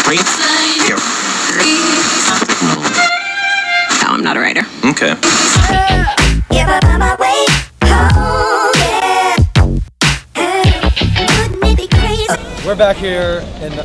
No, I'm not a writer. Okay. We're back here in the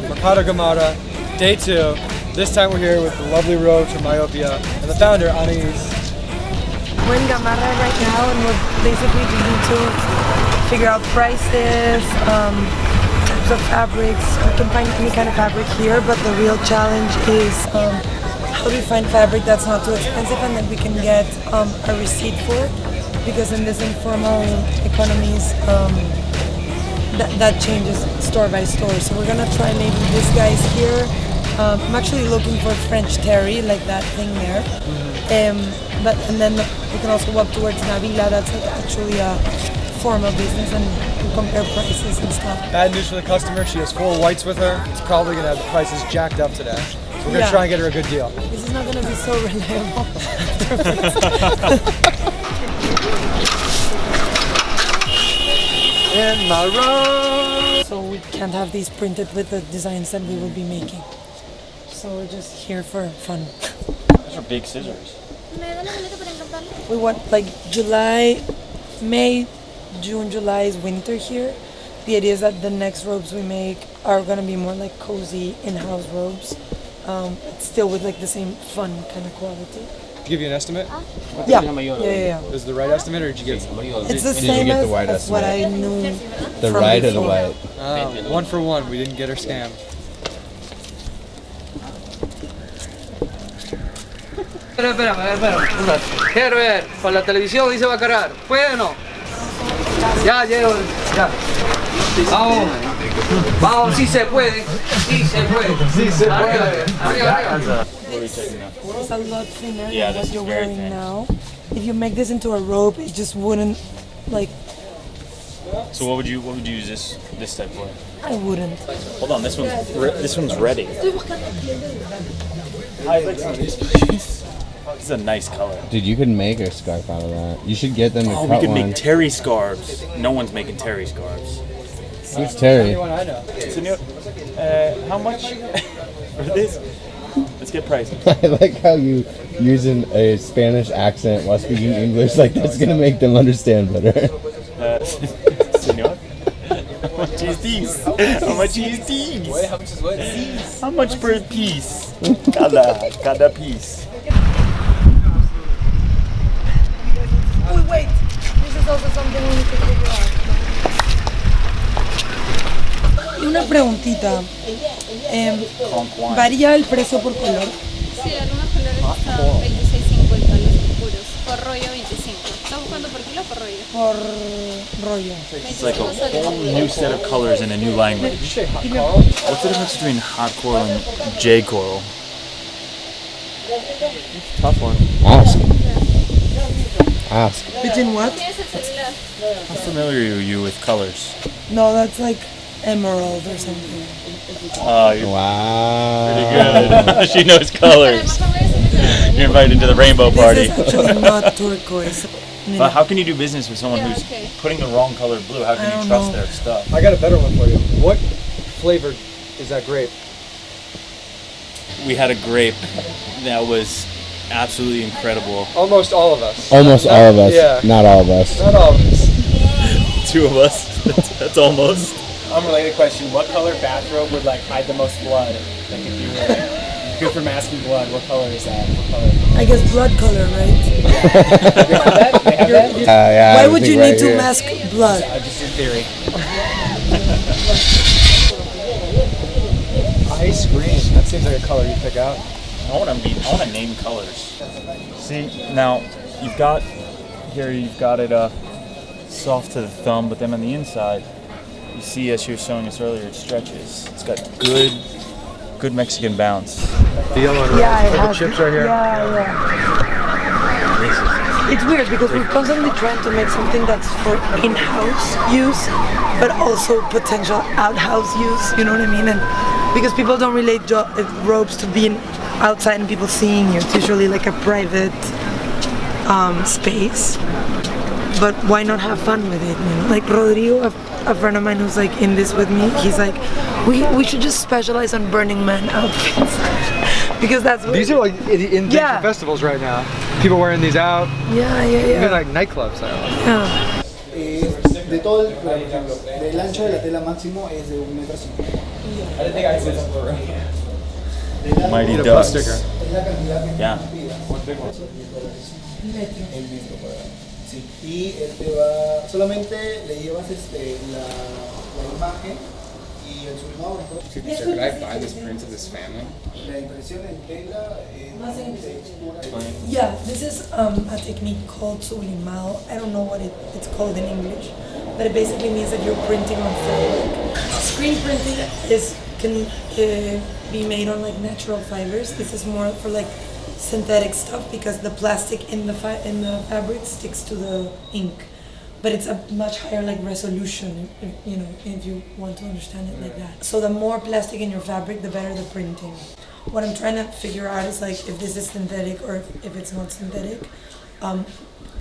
Mercado Gamarra, day 2. This time we're here with the lovely robes from Myopia and the founder, Anais. We're in Gamarra right now and we're basically trying to figure out prices, types of fabrics. We can find any kind of fabric here, but the real challenge is how do we find fabric that's not too expensive and that we can get a receipt for, because in this informal economies, that changes store by store. So we're gonna try maybe this guy's here. I'm actually looking for French terry, like that thing there. And then we can also walk towards Navila. That's actually a formal business, and we compare prices and stuff. Bad news for the customer, she has 4 whites with her. It's probably gonna have the prices jacked up today. So we're gonna try and get her a good deal. This is not gonna be so reliable. In my room. So we can't have these printed with the designs that we will be making. So we're just here for fun. Those are big scissors. We want like July, May, June, July is winter here. The idea is that the next robes we make are gonna be more like cozy in-house robes. Still with like the same fun kind of quality. Give you an estimate? Yeah. Is the right estimate, or did you get? It's the same as what I knew. The right or the white? 1 for 1. We didn't get her scammed. Espera. Herbert, para la televisión dice va a cargar. ¿Puede o no? Ya, llego. Ya. Vamos, sí se puede. Sí se puede. Arriba. It's a lot thinner Yeah, than this what you're is very wearing thin. now. If you make this into a robe, it just wouldn't, like, So what would you use this type for? I wouldn't. Hold on, this one's ready. This is a nice color. Dude, you could make a scarf out of that. You should get them to We cut could one. make terry scarves. No one's making terry scarves. Who's Terry? Anyone I know. Senor, how much for this? Let's get prices. I like how you using a Spanish accent while speaking English. Like, that's gonna make them understand better. Senor, how much is these? How much is these? How much is what? How much per piece? Cada piece. Wait. This is also something we need to figure out. Y una preguntita. ¿Varía el precio por color? Sí, algunos colores están 26.50 los oscuros. Por rollo 25. ¿Estás buscando por kilo o por rollo? Por rollo. It's like a whole new set of colors in a new language. What's the difference between hot coral and J coral? Tough one. Ask. Between what? How familiar are you with colors? No, that's like emerald or something. Oh, you're Wow. pretty good. She knows colors. You're invited to the rainbow party. This is actually not turquoise. But how can you do business with someone who's putting the wrong color blue? How can I you don't trust know. their stuff? I got a better one for you. What flavor is that grape? We had a grape that was absolutely incredible. Almost all of us. Almost all of us. Yeah. Not all of us. Not all of us. 2 of us. That's almost. Unrelated question: what color bathrobe would like hide the most blood? Like if you were good for masking blood, what color is that? What color? I guess blood color, right? They have that? Yeah, Why I would think you right need to here. mask blood? Just in theory. Ice green. That seems like a color you pick out. I want to name colors. See, now you've got it soft to the thumb, but then on the inside, you see, as you were showing us earlier, it stretches. It's got good Mexican bounce. The yellow and Yeah, I purple have. chips right here. Yeah. It's weird because we're constantly trying to make something that's for in-house use, but also potential out-house use. You know what I mean? And because people don't relate robes to being outside and people seeing you. It's usually like a private space. But why not have fun with it? You know? Like Rodrigo, a friend of mine who's like in this with me. He's like, we should just specialize on Burning Man outfits because that's what These are like in festivals right now. People wearing these out. Yeah. Even like nightclubs now. Yeah. De todo el, por ejemplo, del ancho de la tela máximo es de 1,50 m. Mighty Need a Ducks. bus sticker. Es la cantidad que Yeah. pida. El metro cuadrado. Sí. Y él te va, solamente le llevas la imagen y el sublimado. So could I buy this print of this family? La impresión en tela, textura. Yeah, this is a technique called sublimado. I don't know what it's called in English, but it basically means that you're printing on fabric. Screen printing can be made on like natural fibers. This is more for like synthetic stuff because the plastic in the fabric sticks to the ink. But it's a much higher like resolution, if you want to understand it like that. So the more plastic in your fabric, the better the printing. What I'm trying to figure out is like if this is synthetic or if it's not synthetic.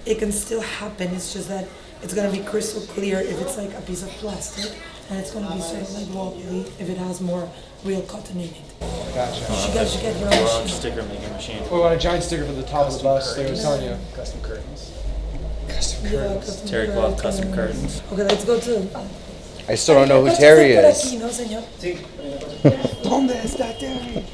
It can still happen. It's just that it's gonna be crystal clear if it's like a piece of plastic, and it's gonna be sort of like wobbly if it has more real cotton in it. Gotcha. You should get your own machine. Sticker making machine. We want a giant sticker for the top of the bus. They were telling you. Custom curtains. Yeah, custom Terry cloth custom curtains. Okay, let's go to. I still don't know who Terry is. Aquí, ¿no, señor? ¿Dónde está Terry?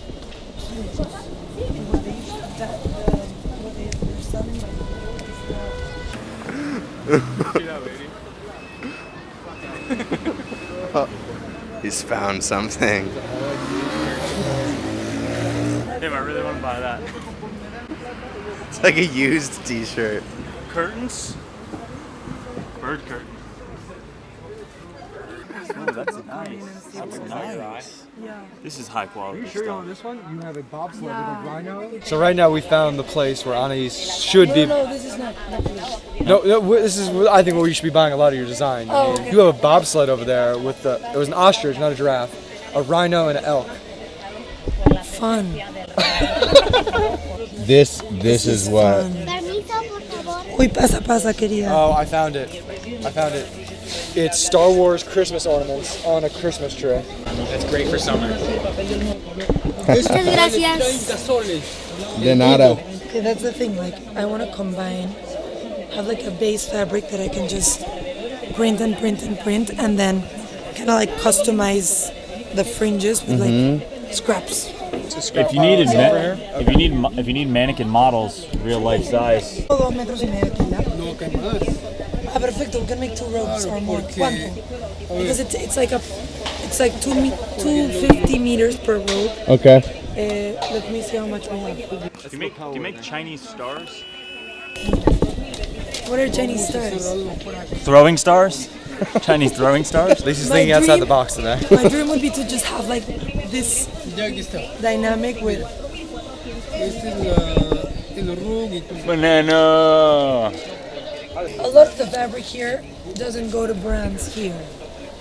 He's found something. Damn, I really want to buy that. It's like a used t-shirt. Curtains? Bird curtain. Oh, that's nice. That's nice. Yeah. This is high quality Are you sure you stuff. want this one? You have a bobsled with a rhino. So right now we found the place where Anais should be. No, this is not. No, this is I think where you should be buying a lot of your design. Oh, okay. You have a bobsled over there with it was an ostrich, not a giraffe, a rhino and an elk. Fun. This is what. Fun. Uy, pasa, querida. Oh, I found it. It's Star Wars Christmas ornaments on a Christmas tree. That's great for summer. Muchas gracias. De nada. Okay, that's the thing. Like, I want to combine, have like a base fabric that I can just print, and then kind of like customize the fringes with like scraps. If you need mannequin models, real life size. 2 metros y medio aquí, ¿ya? Ah, perfecto. We can make 2 ropes or more. ¿Cuánto? Because it's like 250 meters per rope. Okay. Let me see how much we have. Do you make Chinese stars? What are Chinese stars? Throwing stars? Chinese throwing stars? Lisa's My thinking outside dream- the box today. My dream would be to just have like this dynamic with Banana! a lot of the fabric here doesn't go to brands here.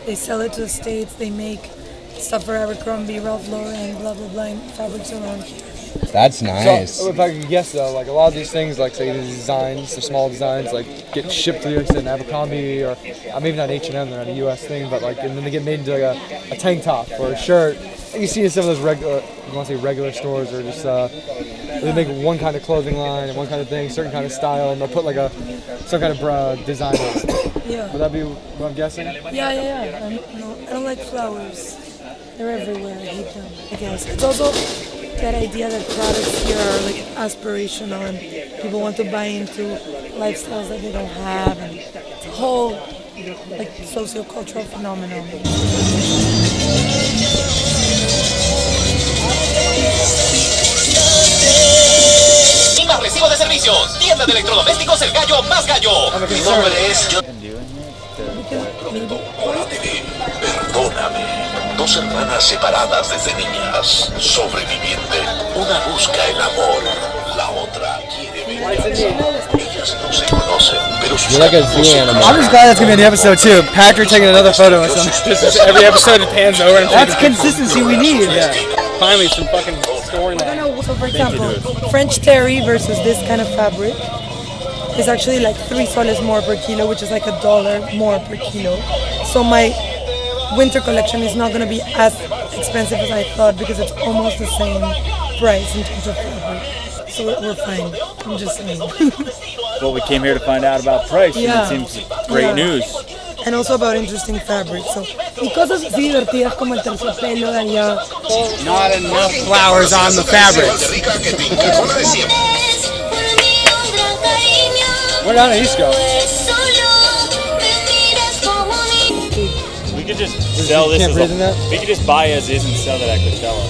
They sell it to the States, they make stuff for Abercrombie, Ralph Lauren, blah blah blah, and fabrics around here. That's nice. So if I could guess though, like a lot of these things, like say the designs, the small designs, like get shipped to the US in Abercrombie or maybe not H&M, they're not a US thing, but like and then they get made into like a tank top or a shirt. You see in some of those regular stores or just they make one kind of clothing line and one kind of thing, certain kind of style, and they'll put like some kind of design on it. Yeah. Would that be what I'm guessing? Yeah. I don't like flowers. They're everywhere. I hate them. I guess it's also that idea that products here are like aspirational and people want to buy into lifestyles that they don't have, and it's a whole like socio-cultural phenomenon. Lima Recibo de Servicios, tienda de electrodomésticos El Gallo más Gallo. Mi nombre es Perdóname. 2 hermanas separadas desde niñas. Sobreviviente. Una busca el amor. La otra quiere venganza. Ellas no se conocen, pero sus You're like a zoo animal. I'm just glad that's gonna be an episode too. Patrick taking another photo with some. This is every episode it pans over. And That's consistency we need. Yeah. Finally, some fucking storyline. I don't know. So for example, French terry versus this kind of fabric. is actually like 3 soles more per kilo, which is like $1 more per kilo. So my winter collection is not going to be as expensive as I thought because it's almost the same price in terms of fabric. So we're fine. I'm just saying. Well, we came here to find out about price, Yeah. and it seems great news. And also about interesting fabric. So, y cosas así divertidas como el terciopelo de allá. Not enough flowers on the fabrics. Where did Anais go? We could just sell this can't as breathe in that? we could just buy as is and sell it at Coachella.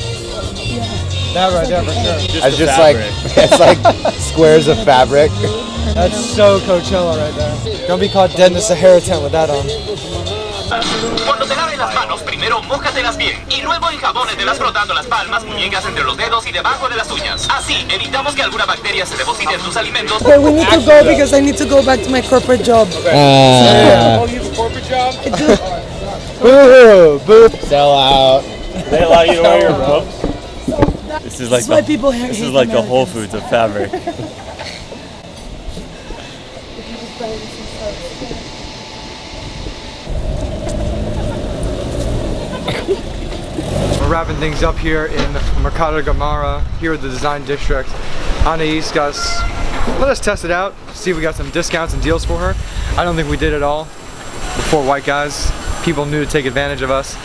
That right there for sure. It's the just like fabric. it's like squares of fabric. That's so Coachella right there. Don't be caught dead in the Sahara tent with that on. Cuando te laves las manos, primero mójatelas bien y luego enjabónetelas frotando las palmas, muñecas entre los dedos y debajo de las uñas. Así evitamos que alguna bacteria se deposite en tus alimentos. Okay, we need to go because I need to go back to my corporate job. Oh, you have a corporate job? Boo! Boo! Sell out. They allow you to wear your gloves. This is like why people hate this is like the Americans. Whole Foods of fabric. We're wrapping things up here in Mercado Gamarra, here at the design district. Anais got us, let us test it out, see if we got some discounts and deals for her. I don't think we did at all. We're 4 white guys. People knew to take advantage of us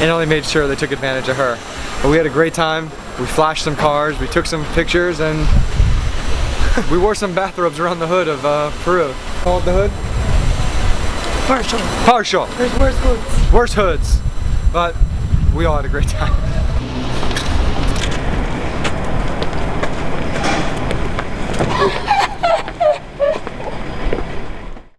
and only made sure they took advantage of her. But we had a great time. We flashed some cars, we took some pictures, and we wore some bathrobes around the hood of Peru. Called the hood? Partial. Partial. There's worse hoods. Worse hoods. But we all had a great time.